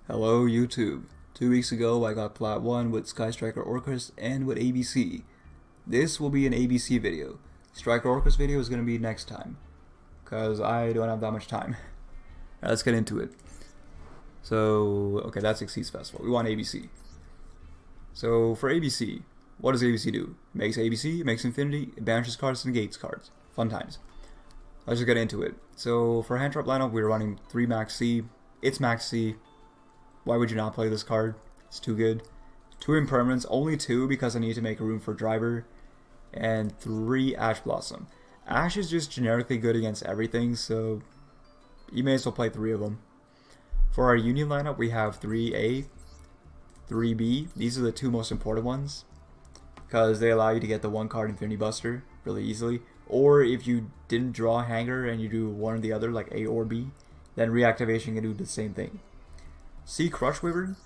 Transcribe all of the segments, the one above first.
Hello YouTube. 2 weeks ago I got plat 1 with Sky Striker Orcus and with ABC. This will be an ABC video. Striker Orcus video is going to be next time, because I don't have that much time. Alright, let's get into it. So, okay, that's Exceeds Festival. We want ABC. So, for ABC, what does ABC do? It makes ABC, it makes Infinity, it banishes cards, and negates cards. Fun times. Let's just get into it. So, for hand trap lineup, we're running 3 Max C. It's Max C. Why would you not play this card? It's too good. 2 impermanents, only 2 because I need to make room for Driver, and 3 Ash Blossom. Ash is just generically good against everything, so you may as well play 3 of them. For our Union lineup, we have 3A, 3B. These are the 2 most important ones, because they allow you to get the 1 card Infinity Buster really easily. Or if you didn't draw a hanger and you do one or the other, like A or B, then reactivation can do the same thing. C Crush Wyvern,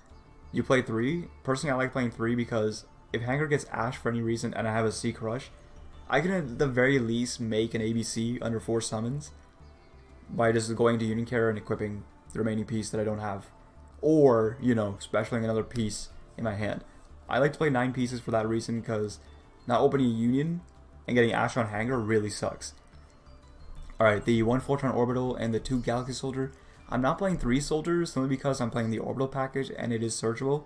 you play 3. Personally, I like playing 3 because if Hanger gets Ash for any reason and I have a C Crush, I can at the very least make an ABC under 4 summons by just going to Union Carrier and equipping the remaining piece that I don't have. Or, you know, specialing another piece in my hand. I like to play 9 pieces for that reason, because not opening a Union and getting Ash on Hanger really sucks. Alright, the 1 Photon Orbital and the 2 Galaxy Soldier. I'm not playing 3 soldiers simply because I'm playing the orbital package and it is searchable.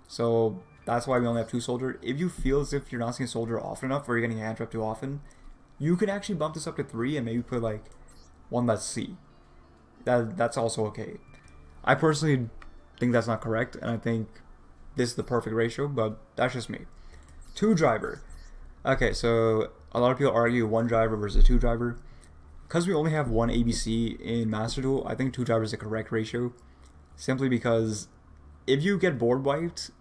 So that's why we only have 2 soldier. If you feel as if you're not seeing soldier often enough or you're getting hand trapped too often, you can actually bump this up to 3 and maybe put like 1 that's C. That's also okay. I personally think that's not correct, and I think this is the perfect ratio, but that's just me. 2 driver. Okay, so a lot of people argue 1 driver versus 2 driver. Because we only have 1 ABC in Master Duel, I think 2 drivers is the correct ratio. Simply because if you get board wiped,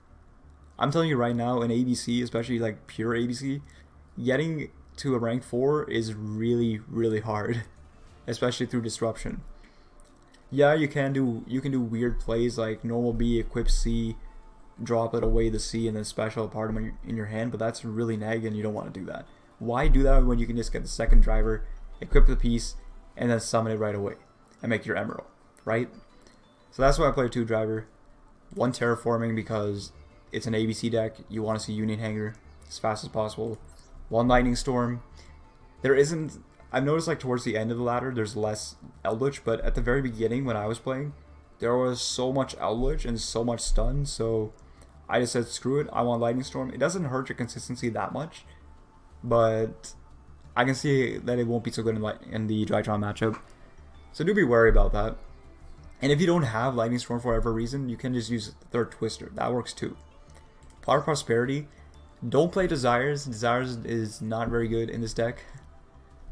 I'm telling you right now, in ABC, especially like pure ABC, getting to a rank 4 is really, really hard. Especially through disruption. Yeah, you can do weird plays like normal B, equip C, drop it away the C, and then special part in your hand, but that's really neg and you don't want to do that. Why do that when you can just get the 2nd driver, equip the piece, and then summon it right away and make your emerald, right? So that's why I play 2 driver. 1 terraforming because it's an ABC deck. You want to see Union Hanger as fast as possible. 1 lightning storm. There isn't, I've noticed like towards the end of the ladder there's less Eldritch, but at the very beginning when I was playing there was so much Eldritch and so much stun, so I just said screw it, I want lightning storm. It doesn't hurt your consistency that much, but I can see that it won't be so good in the Drytron matchup. So do be wary about that. And if you don't have Lightning Storm for whatever reason, you can just use the 3rd Twister. That works too. Plot of Prosperity. Don't play Desires. Desires is not very good in this deck.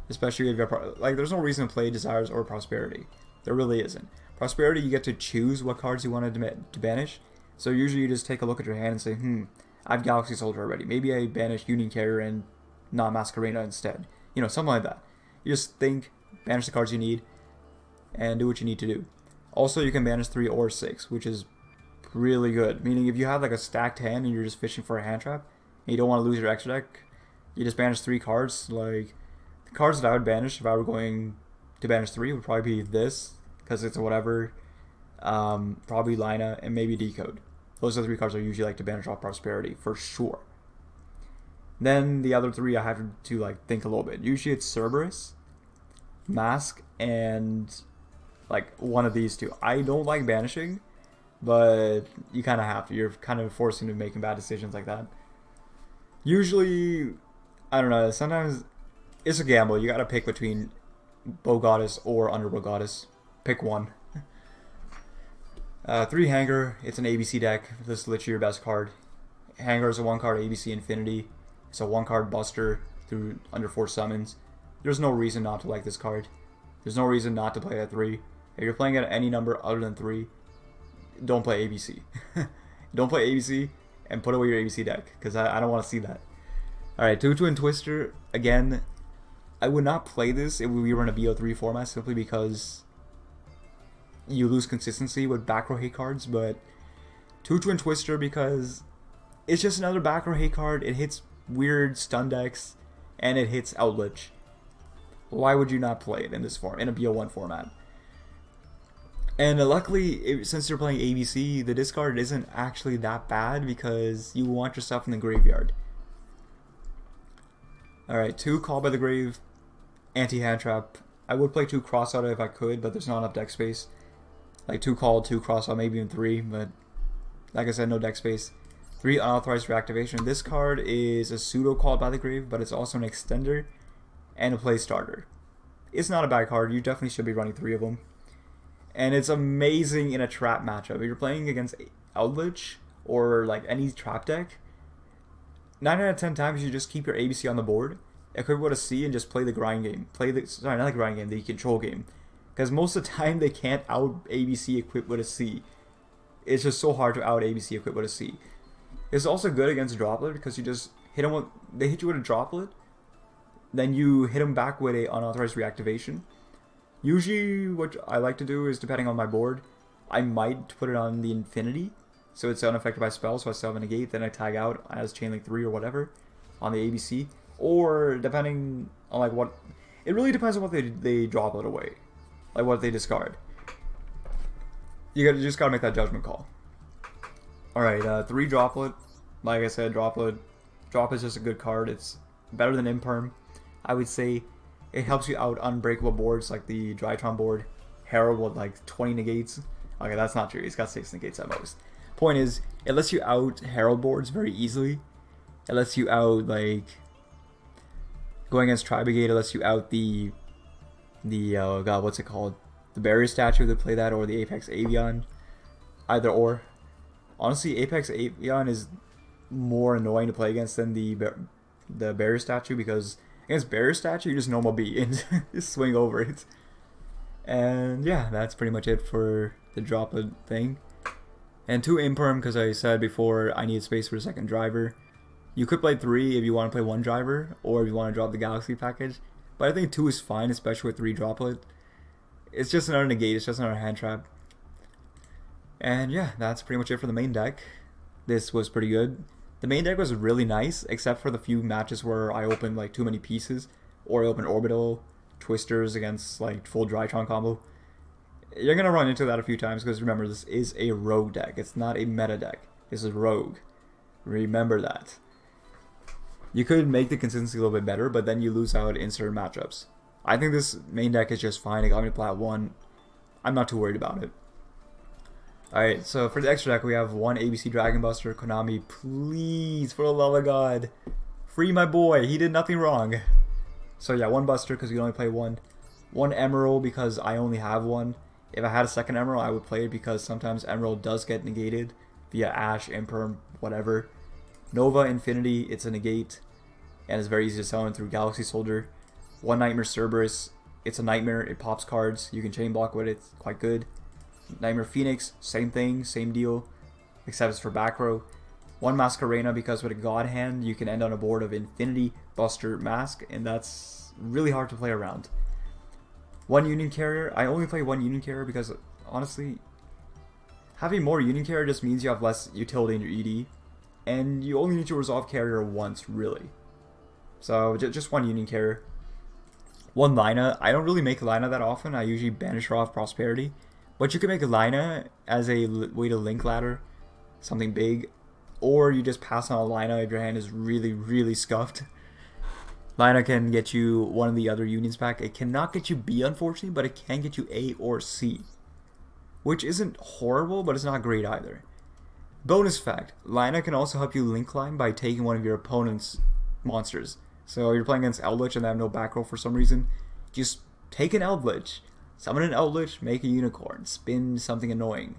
Especially if you're like, there's no reason to play Desires or Prosperity. There really isn't. Prosperity, you get to choose what cards you want to banish. So usually you just take a look at your hand and say, I have Galaxy Soldier already. Maybe I banish Union Carrier and not Masquerena instead. You know, something like that. You just think, banish the cards you need, and do what you need to do. Also, you can banish 3 or 6, which is really good. Meaning, if you have like a stacked hand and you're just fishing for a hand trap, and you don't want to lose your extra deck, you just banish 3 cards. Like, the cards that I would banish if I were going to banish 3 would probably be this, because it's a whatever, probably Lina, and maybe Decode. Those are the 3 cards I usually like to banish off Prosperity, for sure. Then the other 3 I have to like think a little bit. Usually it's Cerberus, Mask, and like one of these 2. I don't like banishing, but you kind of have to. You're kind of forced into making bad decisions like that. Usually, I don't know, sometimes it's a gamble. You gotta pick between Bow Goddess or Underbow Goddess. Pick one. 3 Hanger, it's an ABC deck. This is literally your best card. Hanger is a 1 card ABC Infinity. It's a 1 card buster through under 4 summons. There's no reason not to like this card. There's no reason not to play at 3. If you're playing at any number other than 3, don't play ABC. Don't play ABC and put away your ABC deck, because I don't want to see that. Alright, 2 Twin Twister. Again, I would not play this if we were in a BO3 format, simply because you lose consistency with back row hate cards, but 2 Twin Twister because it's just another back row hate card. It hits weird stun decks, and it hits Eldritch. Why would you not play it in this form, in a BO1 format? And luckily, since you're playing ABC, the discard isn't actually that bad because you want your stuff in the graveyard. Alright, 2 Call by the Grave, anti-hand trap. I would play 2 cross out if I could, but there's not enough deck space. Like 2 call, 2 cross out, maybe even 3, but like I said, no deck space. 3 unauthorized reactivation. This card is a pseudo Call by the Grave, but it's also an extender and a play starter. It's not a bad card. You definitely should be running 3 of them. And it's amazing in a trap matchup. If you're playing against Eldritch or like any trap deck, 9 out of 10 times you just keep your ABC on the board, equip with a C, and just play the grind game. Sorry, not the grind game, the control game. Because most of the time they can't out ABC equip with a C. It's just so hard to out ABC equip with a C. It's also good against Droplet because you just hit them with, they hit you with a Droplet, then you hit them back with a unauthorized reactivation. Usually what I like to do is, depending on my board, I might put it on the Infinity, so it's unaffected by spells, so I still have a negate, then I tag out as Chain Link 3 or whatever on the ABC. Or depending on like what, it really depends on what they drop it away, like what they discard. You just gotta make that judgment call. Alright, 3 Droplet. Like I said, Drop is just a good card. It's better than Imperm, I would say. It helps you out unbreakable boards like the Drytron board. Herald with like 20 negates. Okay, that's not true. He's got 6 negates at most. Point is, it lets you out Herald boards very easily. It lets you out, like, going against Tri-Brigade, it lets you out the oh god, what's it called? The Barrier Statue to play that, or the Apex Avian. Either or. Honestly, Apex Avian is more annoying to play against than the Barrier Statue, because against Barrier Statue, you just normal B and just swing over it. And yeah, that's pretty much it for the Droplet thing. And 2 Imperm, because I said before I need space for a second driver. You could play 3 if you want to play 1 driver, or if you want to drop the Galaxy package. But I think 2 is fine, especially with 3 Droplet. It's just another negate, it's just another hand trap. And yeah, that's pretty much it for the main deck. This was pretty good. The main deck was really nice, except for the few matches where I opened like too many pieces, or I opened Orbital, Twisters against like full Drytron combo. You're going to run into that a few times, because remember, this is a rogue deck. It's not a meta deck. This is rogue. Remember that. You could make the consistency a little bit better, but then you lose out in certain matchups. I think this main deck is just fine. It got me to plat 1. I'm not too worried about it. Alright, so for the extra deck, we have 1 ABC Dragon Buster. Konami, please, for the love of God, free my boy. He did nothing wrong. So yeah, 1 Buster because you can only play 1. 1 Emerald because I only have 1. If I had a second Emerald, I would play it because sometimes Emerald does get negated via Ash, Imperm, whatever. Nova, Infinity, it's a negate, and it's very easy to summon through Galaxy Soldier. 1 Nightmare Cerberus, it's a nightmare, it pops cards, you can chain block with it, it's quite good. Nightmare Phoenix, same thing, same deal, except it's for back row. 1 Masquerena because with a God Hand, you can end on a board of Infinity, Buster, Mask, and that's really hard to play around. 1 Union Carrier, I only play 1 Union Carrier because, honestly, having more Union Carrier just means you have less utility in your ED, and you only need to resolve Carrier once, really. So, just 1 Union Carrier. 1 Lina, I don't really make Lina that often, I usually banish her off Prosperity. But you can make a Lina as a way to link ladder, something big, or you just pass on a Lina if your hand is really, really scuffed. Lina can get you one of the other unions back. It cannot get you B, unfortunately, but it can get you A or C, which isn't horrible, but it's not great either. Bonus fact, Lina can also help you link line by taking one of your opponent's monsters. So you're playing against Eldritch and they have no back row for some reason, just take an Eldritch. Summon an Eldritch, make a Unicorn, spin something annoying.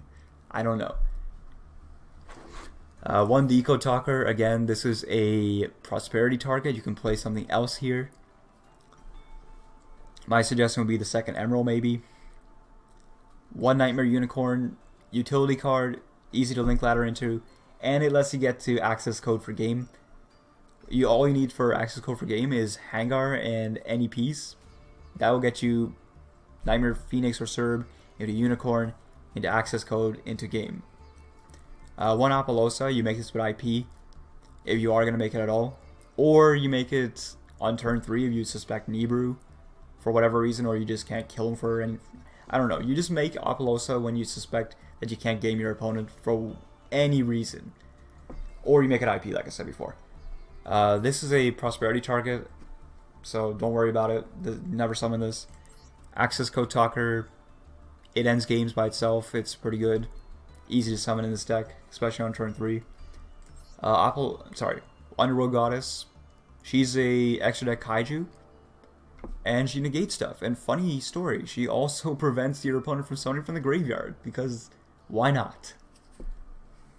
I don't know. 1 Deco Talker, again, this is a Prosperity target. You can play something else here. My suggestion would be the second Emerald, maybe. 1 Nightmare Unicorn, utility card, easy to link ladder into, and it lets you get to access code for game. All you need for access code for game is Hangar and any piece. That will get you Nightmare Phoenix or Cerb into Unicorn, into access code, into game. 1 Apollosa, you make this with IP, if you are going to make it at all. Or you make it on turn 3 if you suspect Nibiru for whatever reason, or you just can't kill him for any... I don't know. You just make Apollosa when you suspect that you can't game your opponent for any reason. Or you make it IP, like I said before. This is a prosperity target, so don't worry about it. Never summon this. Access Code Talker, it ends games by itself. It's pretty good. Easy to summon in this deck, especially on turn 3. Underworld Goddess. She's a extra deck kaiju, and she negates stuff. And funny story, she also prevents your opponent from summoning from the graveyard, because why not?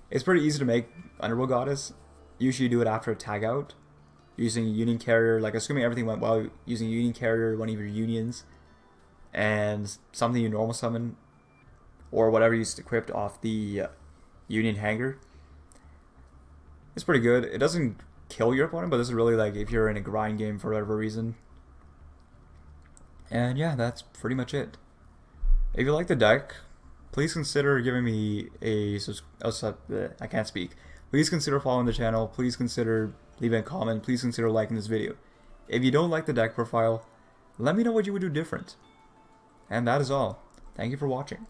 It's pretty easy to make Underworld Goddess. Usually you do it after a tag out, using a Union Carrier, like assuming everything went well, using a Union Carrier, one of your unions, and something you normal summon, or whatever you equipped off the Union Hanger. It's pretty good. It doesn't kill your opponent, but this is really like if you're in a grind game for whatever reason. And yeah, that's pretty much it. If you like the deck, please consider giving me a I can't speak. Please consider following the channel. Please consider leaving a comment. Please consider liking this video. If you don't like the deck profile, let me know what you would do different. And that is all. Thank you for watching.